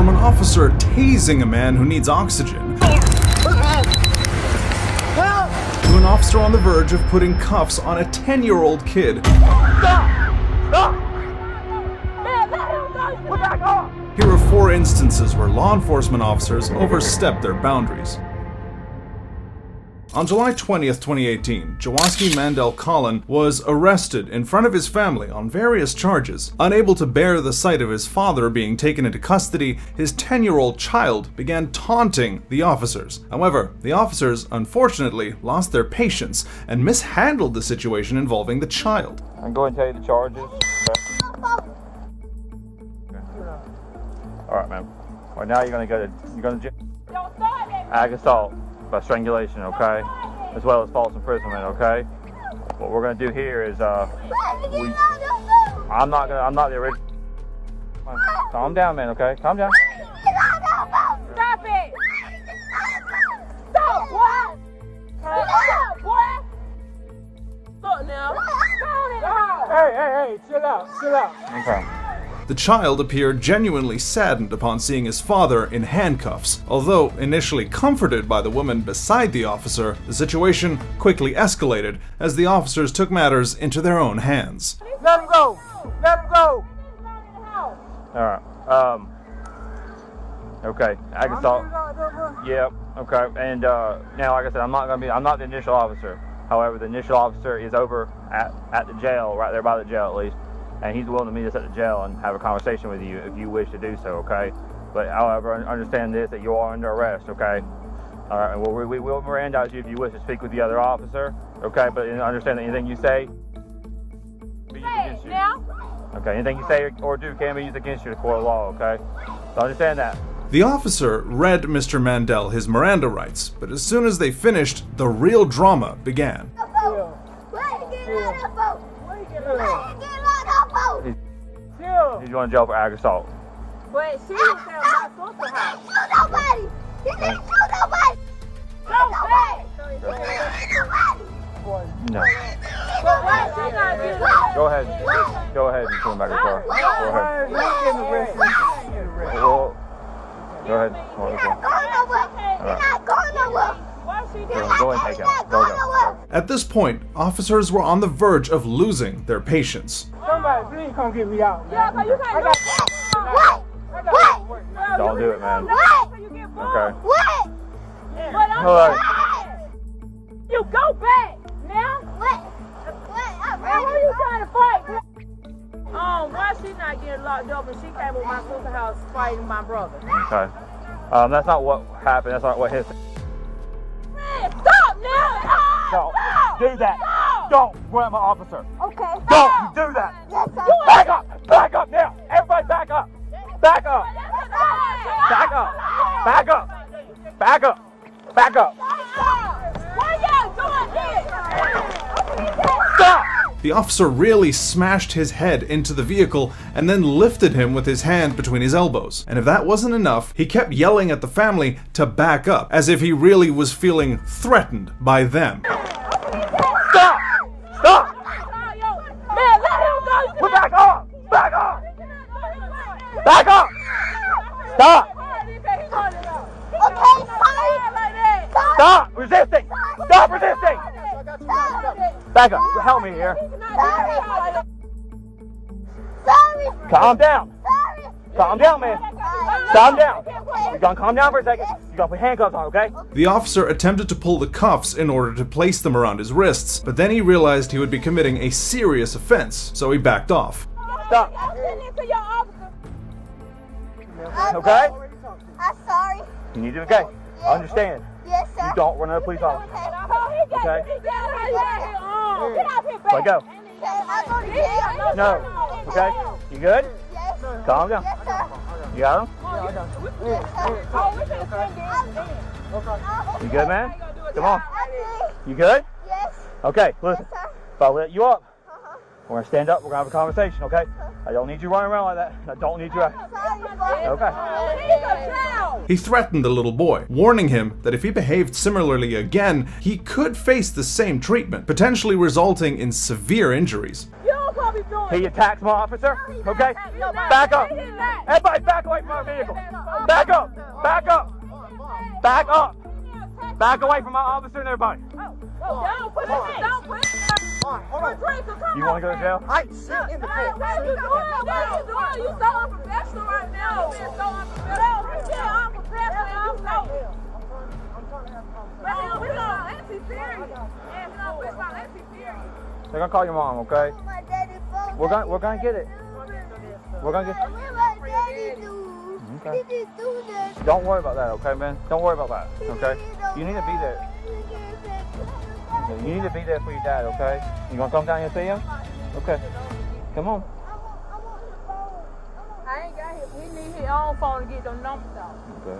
from an officer tasing a man who needs oxygen, to an officer on the verge of putting cuffs on a 10-year-old kid. Here are 4 instances where law enforcement officers overstepped their boundaries. On July 20th, 2018, Jaworski Mandel Collin was arrested in front of his family on various charges. Unable to bear the sight of his father being taken into custody, his 10-year-old child began taunting the officers. However, the officers unfortunately lost their patience and mishandled the situation involving the child. I'm going to tell you the charges. All right, man. All right, now you're going to jail. Ag assault by strangulation, okay? As well as false imprisonment, okay? What we're going to do here is, I'm not the original. Calm down, man, okay? Calm down. Stop it! Stop, boy! Stop, boy! Look now. Hey, chill out. Okay. The child appeared genuinely saddened upon seeing his father in handcuffs. Although initially comforted by the woman beside the officer, the situation quickly escalated as the officers took matters into their own hands. Let him go. All right. Okay. Ag assault. Yeah. Okay. And now, like I said, I'm not the initial officer. However, the initial officer is over at the jail, right there by the jail at least. And he's willing to meet us at the jail and have a conversation with you if you wish to do so, okay? But however, understand this, that you are under arrest, okay? All right, and we will Mirandize you if you wish to speak with the other officer, okay? But understand that anything you say be used against you. Now? Okay, anything you say or do can be used against you in the court of law, okay? So understand that. The officer read Mr. Mandel his Miranda rights, but as soon as they finished, the real drama began. He's going to jail for ag assault. But she was at my sister's house. Shoot nobody! He didn't shoot nobody! So bad! No. But why she not getting Go ahead and put him back in the car. Go ahead. Well, go ahead. You're not going nowhere! You're not going nowhere! Why she Go didn't? ahead and take him. Go. At this point, officers were on the verge of losing their patience. Somebody, please come get me out. Yeah, but you can't What? Don't do it, man. What? Okay. What? But I'm All right. You go back now. What? Why are you trying to fight? Why she not getting locked up and she came with my sister's house fighting my brother? Okay. That's not what happened. That's not what his. Man, stop now! Don't Stop! do that. Stop! Don't grab my officer. Okay. Don't you do that. Yes, sir. Back up. Back up now. Everybody back up. Back up. Back up. Back up. Back up. Back up. Why y'all doing this? Stop. The officer really smashed his head into the vehicle and then lifted him with his hand between his elbows. And if that wasn't enough, he kept yelling at the family to back up, as if he really was feeling threatened by them. Stop. Stop. Man, let him go. Put back up. Back up. Back up. Stop. Okay, sorry. Stop resisting. Stop resisting. Back up. Help me here. Sorry. Calm down. Sorry. Calm down, man. Calm down. You're gonna calm down for a second. You're gonna put handcuffs on, okay? The officer attempted to pull the cuffs in order to place them around his wrists, but then he realized he would be committing a serious offense, so he backed off. Stop. Okay? I'm sorry. You need to, okay? I understand. Yes, sir. You don't run a police officer. Okay? Let go. No. Okay? You good? Yes. Calm down. Yes, sir. You got him? You good, man? Come on. You good? Yes. Okay, listen. Yes, sir. If I let you up, we're gonna stand up, we're gonna have a conversation, okay? I don't need you running around like that. I don't need you. Okay. He threatened the little boy, warning him that if he behaved similarly again, he could face the same treatment, potentially resulting in severe injuries. You don't probably doing He attacks my officer. Okay? Back up. Everybody back away from my vehicle. Back up. Back up. Back up. Back away from my officer and everybody. Don't put it. Don't put it. You want to go to jail? I sit in the car. What are you doing? What are you doing? You so unprofessional right now. You're so unprofessional. Yeah, unprofessional. You know it. We're gonna anti-serious. Yeah, we're gonna push on anti-serious. They're gonna call your mom, okay? My daddy phone. We're gonna get it. We're gonna get. What my daddy do? Okay. He didn't do that. Don't worry about that, okay, man? Don't worry about that, okay? You need to be there. You need to be there for your dad, okay? You gonna come down here and see him? Okay. Come on. I ain't got his. He need his own phone to get them numbers out. Okay.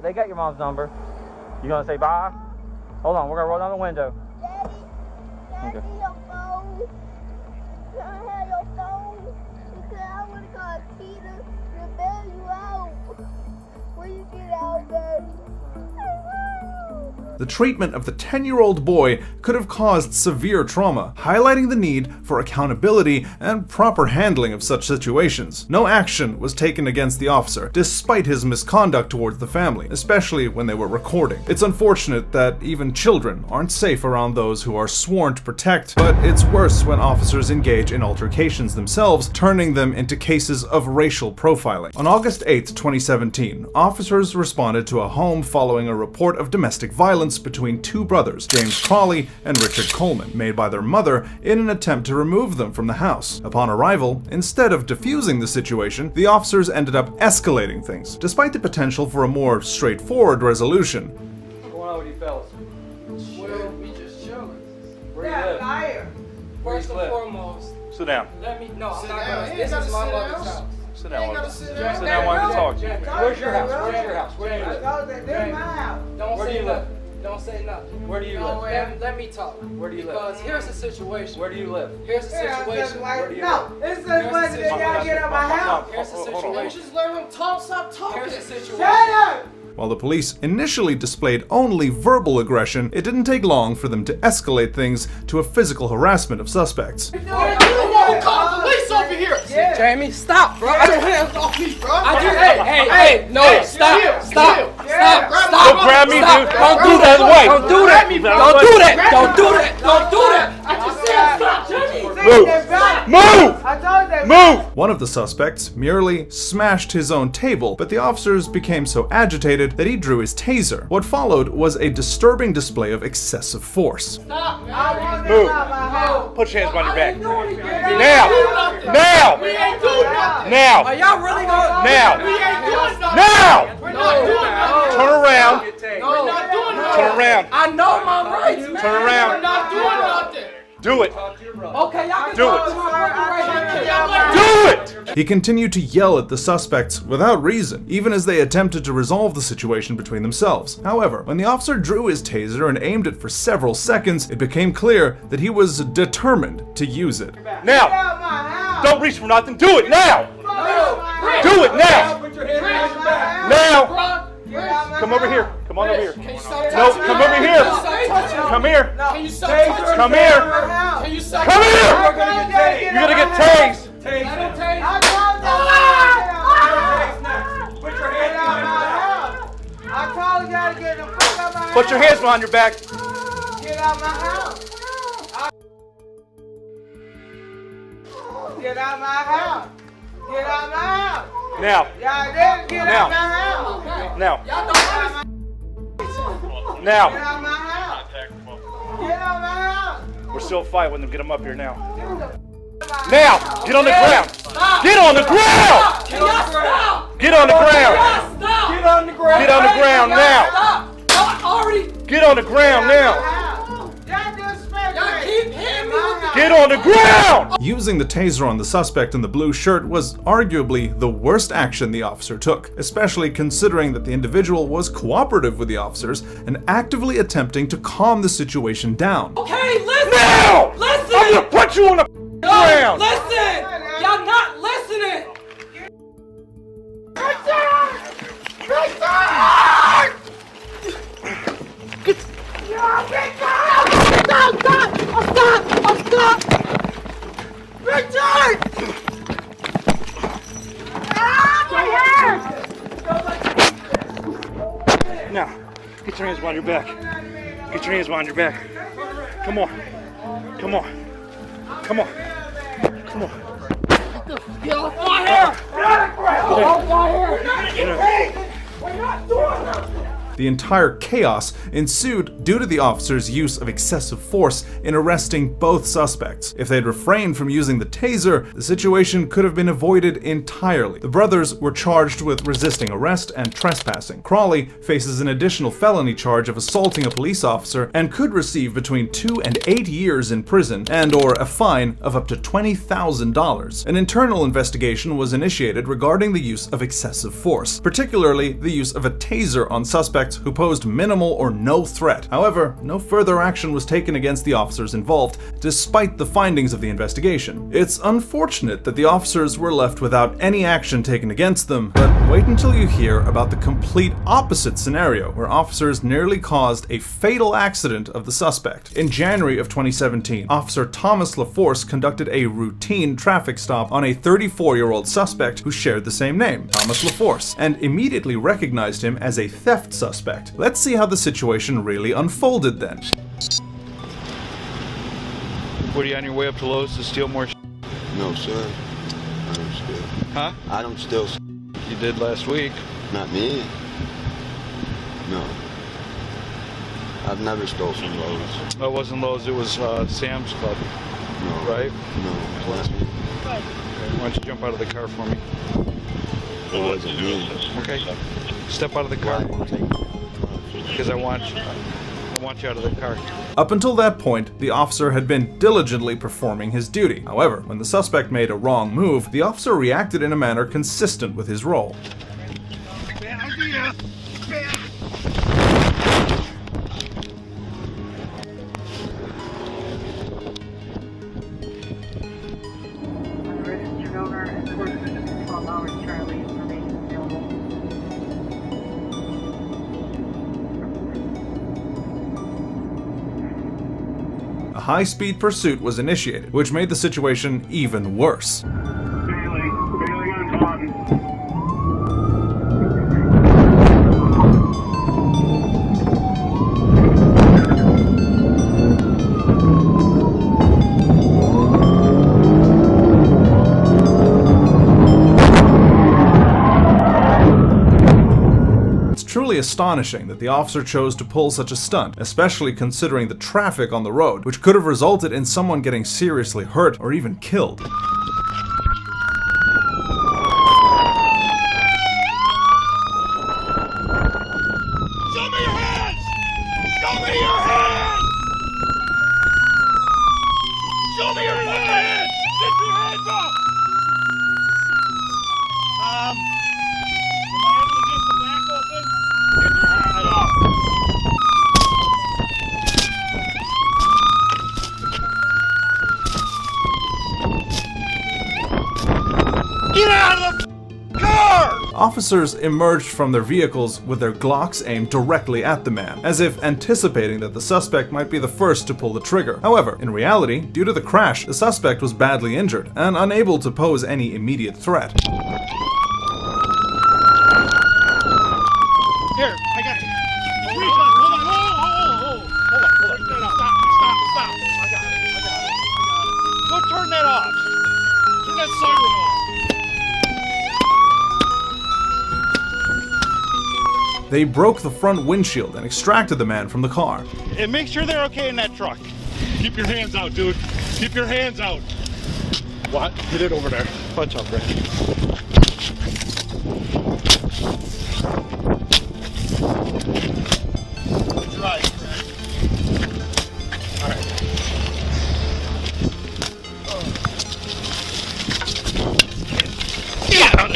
They got your mom's number. You gonna say bye? Hold on, we're gonna roll down the window. Daddy, can I see your phone? Can I have your phone? Because I want to call Peter to bail you out. When you get out, baby. The treatment of the 10-year-old boy could have caused severe trauma, highlighting the need for accountability and proper handling of such situations. No action was taken against the officer, despite his misconduct towards the family, especially when they were recording. It's unfortunate that even children aren't safe around those who are sworn to protect, but it's worse when officers engage in altercations themselves, turning them into cases of racial profiling. On August 8, 2017, officers responded to a home following a report of domestic violence between two brothers, James Crawley and Richard Coleman, made by their mother in an attempt to remove them from the house. Upon arrival, instead of diffusing the situation, the officers ended up escalating things, despite the potential for a more straightforward resolution. What's going on with you fellas? Well, we just chilling. Where you live? Liar. First and foremost, Sit down. let me know. I'm Sit not down. gonna. He This ain't is gotta my sit mother's down. house. Sit You ain't down. gotta sit Sit down. down while you talk. Where's your house? Where's your house? Where do you live? This is my house. Don't Where do say you live? nothing. Don't say nothing. Where do you No, live? let me talk. Where do you live? Because here's the situation. Where do you live? Here's the Yeah, situation. Where do you no, live? it's just what they gotta get out of my house. Here's the Hold on. situation. Just let him talk. Stop talking. Here's the situation. Shut up. While the police initially displayed only verbal aggression, it didn't take long for them to escalate things to a physical harassment of suspects. You won't call the police over here. Yeah. Jamie, stop, bro. Get your hands off me, bro. Hey, no, stop. Stop. Don't grab me, Stop. dude. Don't do that. Away. Don't do that. Don't do that. Don't do that. Don't do that. I just said stop, Jimmy. Move! I told them. Move! One of the suspects merely smashed his own table, but the officers became so agitated that he drew his taser. What followed was a disturbing display of excessive force. Stop, man. I want Move. them out my house. Put your hands behind your back. Now. Now! We ain't doing nothing. Now! Are y'all really gonna? Now! We ain't doing nothing. Now! We're not doing nothing. Turn around! We're not doing nothing. Turn around! I know my rights, man. Turn We're around! not doing nothing. Do it! Okay, y'all can Do talk it. to my brother right here. Do it! He continued to yell at the suspects without reason, even as they attempted to resolve the situation between themselves. However, when the officer drew his taser and aimed it for several seconds, it became clear that he was determined to use it. Get Now! out my house. Don't reach for nothing. Do it now! No. Do it now! Put your hands behind your back. Now! Get out my Come house. over here. Come on over here. Can you stop No, touching me? come over here. Can you stop touching me? Come here. Can you stop touching me? Come here. Can you stop Come touching me? here! You're gonna get tased. You're gonna get tased. Tase Let him. him tase. I told them. Tase next. Put your Get hands out behind my your back. house. I told y'all to get the fuck out my house. Put your hands behind your back. Get out my house. Get out my house. Get out my house. Now. Y'all didn't get Now. out my house. Now. Y'all don't understand. Get Now. out my house. Get out my house. We're still fighting with them. Get them up here now. Get out my house. Now. Get on the ground. Stop. Get on the ground. Can y'all stop? Get on the ground. Y'all stop. Get on the ground. Get on the ground now. Stop. Y'all already. Get on the ground now. Y'all disrespect Y'all me. keep hitting me with the. Get on the ground. Using the taser on the suspect in the blue shirt was arguably the worst action the officer took, especially considering that the individual was cooperative with the officers and actively attempting to calm the situation down. Okay, listen. Now. Listen. I'm gonna put you on the ground. Listen. Y'all not listening. Richard! Now, get your hands behind your back. Get your hands behind your back. Come on. Come on. Come on. Come on. Get off my hair! Get off my hair! We're not doing that. The entire chaos ensued due to the officers' use of excessive force in arresting both suspects. If they'd refrained from using the taser, the situation could have been avoided entirely. The brothers were charged with resisting arrest and trespassing. Crawley faces an additional felony charge of assaulting a police officer and could receive between 2 and 8 years in prison and/or a fine of up to $20,000. An internal investigation was initiated regarding the use of excessive force, particularly the use of a taser on suspects who posed minimal or no threat. However, no further action was taken against the officers involved, despite the findings of the investigation. It's unfortunate that the officers were left without any action taken against them, but wait until you hear about the complete opposite scenario, where officers nearly caused a fatal accident of the suspect. In January of 2017, Officer Thomas LaForce conducted a routine traffic stop on a 34-year-old suspect who shared the same name, Thomas LaForce, and immediately recognized him as a theft suspect. Let's see how the situation really unfolded then. What, are you on your way up to Lowe's to steal more No, sir. I don't steal. Huh? I don't steal. You did last week. Not me. No. I've never stole from Lowe's. Oh, it wasn't Lowe's, it was Sam's Club, No. right? No. Last week. Why don't you jump out of the car for me? It wasn't me. Okay. Step out of the car. Because I want you out of the car. Up until that point, the officer had been diligently performing his duty. However, when the suspect made a wrong move, the officer reacted in a manner consistent with his role. Bad idea. Bad. Registered owner and 12 hours Charlie information available. A high-speed pursuit was initiated, which made the situation even worse. Bailey on Taunton. It's truly astonishing that the officer chose to pull such a stunt, especially considering the traffic on the road, which could have resulted in someone getting seriously hurt or even killed. Show me your hands! Show me your hands! Show me your hands! Get your hands up! Am I able to get the back open? Get your hands up! Get out of the car! Officers emerged from their vehicles with their Glocks aimed directly at the man, as if anticipating that the suspect might be the first to pull the trigger. However, in reality, due to the crash, the suspect was badly injured and unable to pose any immediate threat. Here, I got it. Hold on. Stop. I got it. Go turn that off. Turn that siren off. They broke the front windshield and extracted the man from the car. And make sure they're okay in that truck. Keep your hands out, dude. Keep your hands out. What? Get it over there. Punch up, Rick. Right. All right.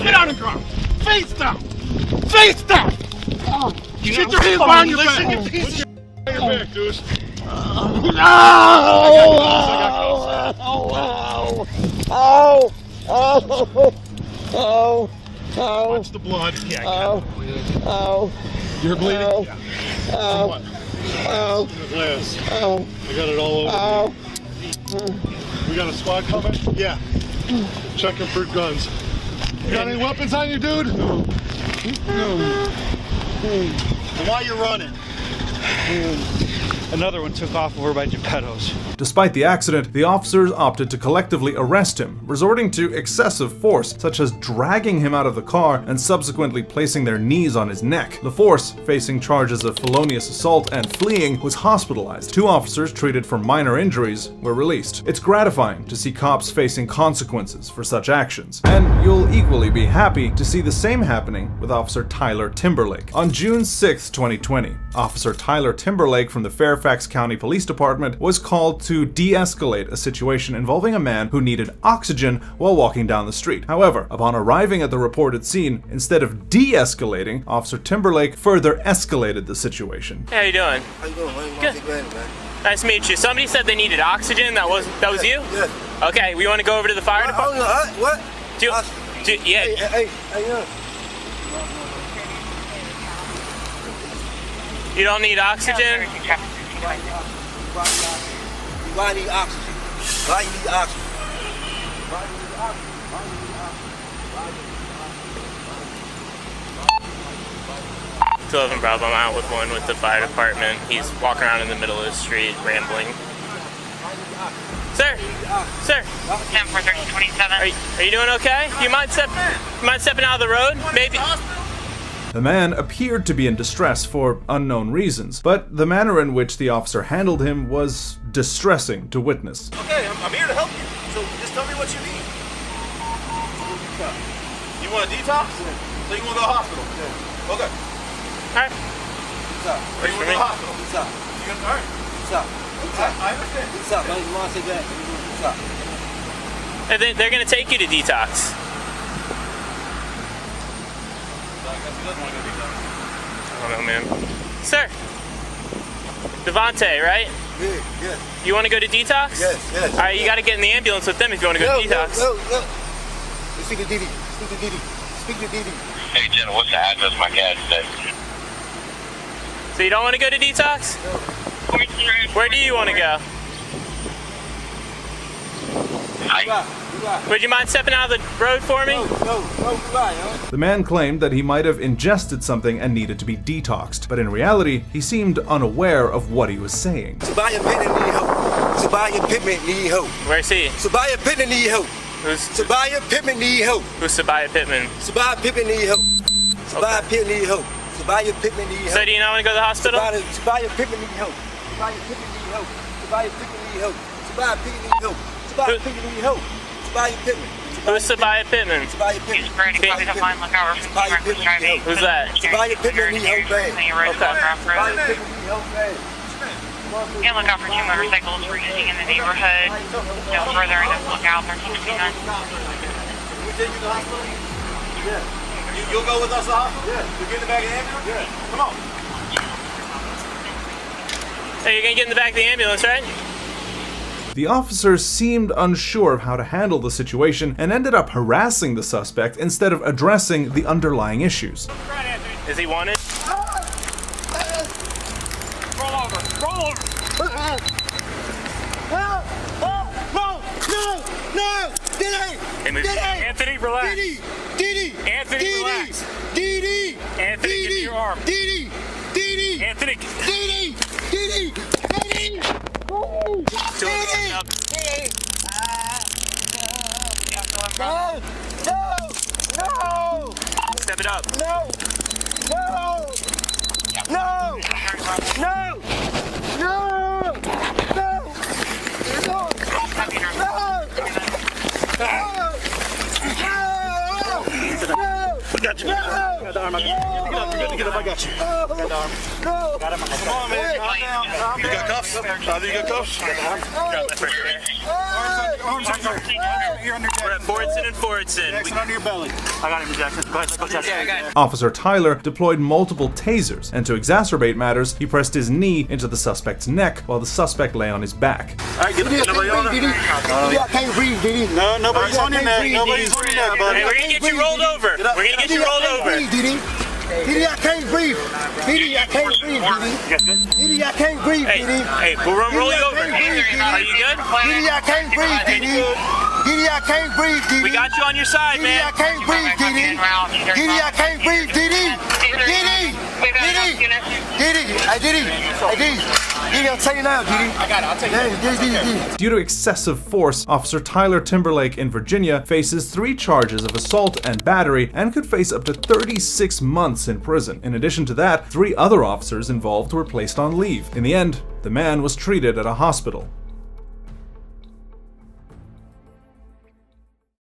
Get out of the car. Face down. Face down. Get your hands behind your back. Put your back, dude. Watch the blood. Yeah, you're bleeding? Yeah. What? Glass. I got it all over me. We got a squad coming? Yeah. Checking for guns. You got any weapons on you, dude? No. Why you running? Another one took off over by Geppetto's. Despite the accident, the officers opted to collectively arrest him, resorting to excessive force, such as dragging him out of the car and subsequently placing their knees on his neck. LaForce, facing charges of felonious assault and fleeing, was hospitalized. 2 officers treated for minor injuries were released. It's gratifying to see cops facing consequences for such actions, and you'll equally be happy to see the same happening with Officer Tyler Timberlake. On June 6, 2020, Officer Tyler Timberlake from the Fairfax County Police Department was called to de-escalate a situation involving a man who needed oxygen while walking down the street. However, upon arriving at the reported scene, instead of de-escalating, Officer Timberlake further escalated the situation. Hey, how you doing? How you doing, man? Good. Nice to meet you. Somebody said they needed oxygen. That was you? Yeah. Okay, we want to go over to the fire department. What? Yeah. Hey, You don't need oxygen? Why you need oxygen? Why you need oxygen? Still having a problem out with one with the fire department. He's walking around in the middle of the street, rambling. Sir! Sir! 10-4-13-27. Are you doing okay? You mind stepping out of the road? Maybe? The man appeared to be in distress for unknown reasons, but the manner in which the officer handled him was distressing to witness. Okay, I'm here to help you. So just tell me what you need. You want a detox? So you want to go to the hospital? Okay. Alright. What's up? Or you want to go to the hospital? What's up? You gonna, all right. What's up? I understand. What's up, man? You want to say that? What's up? They're going to take you to detox. I don't know, man. Sir! Devontae, right? Yeah. You want to go to detox? Yes. Alright, you got to get in the ambulance with them if you want to go to detox. No. Speak to Didi. Hey, Jenna, what's the address of my gas station? So you don't want to go to detox? Where do you want to go? Would you mind stepping out of the road for me? No, The man claimed that he might have ingested something and needed to be detoxed, but in reality, he seemed unaware of what he was saying. Sabaya Pittman need help. Sabaya Pittman need help. Where's he? Sabaya Pittman need help. Sabaya Pittman need help. Who's Sabaya Pittman? Sabaya Pittman need help. Sabaya Pittman need help. Sabaya Pittman need help. So do you not want to go to the hospital? Sabaya Pittman need help. Sabaya Pittman need help. Sabaya Pittman need help. Sabaya Pittman need help. Sabaya Pittman need help. Sabaya Pittman. Who's Sabaya Pittman? Sabaya Pittman. He's ready to go to the line, look over. Sabaya Pittman need help. Who's that? Sabaya Pittman need help bad. Sabaya Sabaya Pittman need help bad. And look out for 2 motorcycles racing in the neighborhood. No further in the lookout, 1329. We take you to the hospital? Yeah. You'll go with us to the hospital? Yeah. You get in the back of the ambulance? Yeah. Come on. Hey, you're going to get in the back of the ambulance, right? The officers seemed unsure of how to handle the situation and ended up harassing the suspect instead of addressing the underlying issues. Is he wanted? Roll over. No! Anthony, relax. Didi! Anthony, relax. Didi! Anthony, give me your arm. Didi! Anthony. Didi! No! Step it up. No! I got you. Got the arm. Get up. I got you. Got the arm. No! Got him. Come on, man. Calm down. You got cuffs? You got cuffs? Got that right there. Arms under your We're at Fordson and Fordson. Jackson under your belly. I got him, Jackson. Go ahead, let's go test it. Officer Tyler deployed multiple tasers, and to exacerbate matters, he pressed his knee into the suspect's neck while the suspect lay on his back. All right, get up. Nobody on there. Didi, I can't breathe, Didi. No, nobody's on your neck. Nobody's on your neck, buddy. Hey, we're going to get you rolled over. We're going to get you rolled over. Didi, I can't breathe. Didi, I can't breathe, Didi. Didi, I can't breathe, Didi. Hey, we're going to roll you over. Are you good? Didi, I can't breathe, Didi. Didi, I can't breathe, Didi. We got you on your side, Didi, man. I can't breathe, Didi. Didi, I can't breathe, Didi. Didi, Hey, Diddy. Hey, Diddy. Diddy, I'll tell you now, Diddy. I got it. I'll take it. Due to excessive force, Officer Tyler Timberlake in Virginia faces 3 charges of assault and battery and could face up to 36 months in prison. In addition to that, 3 other officers involved were placed on leave. In the end, the man was treated at a hospital.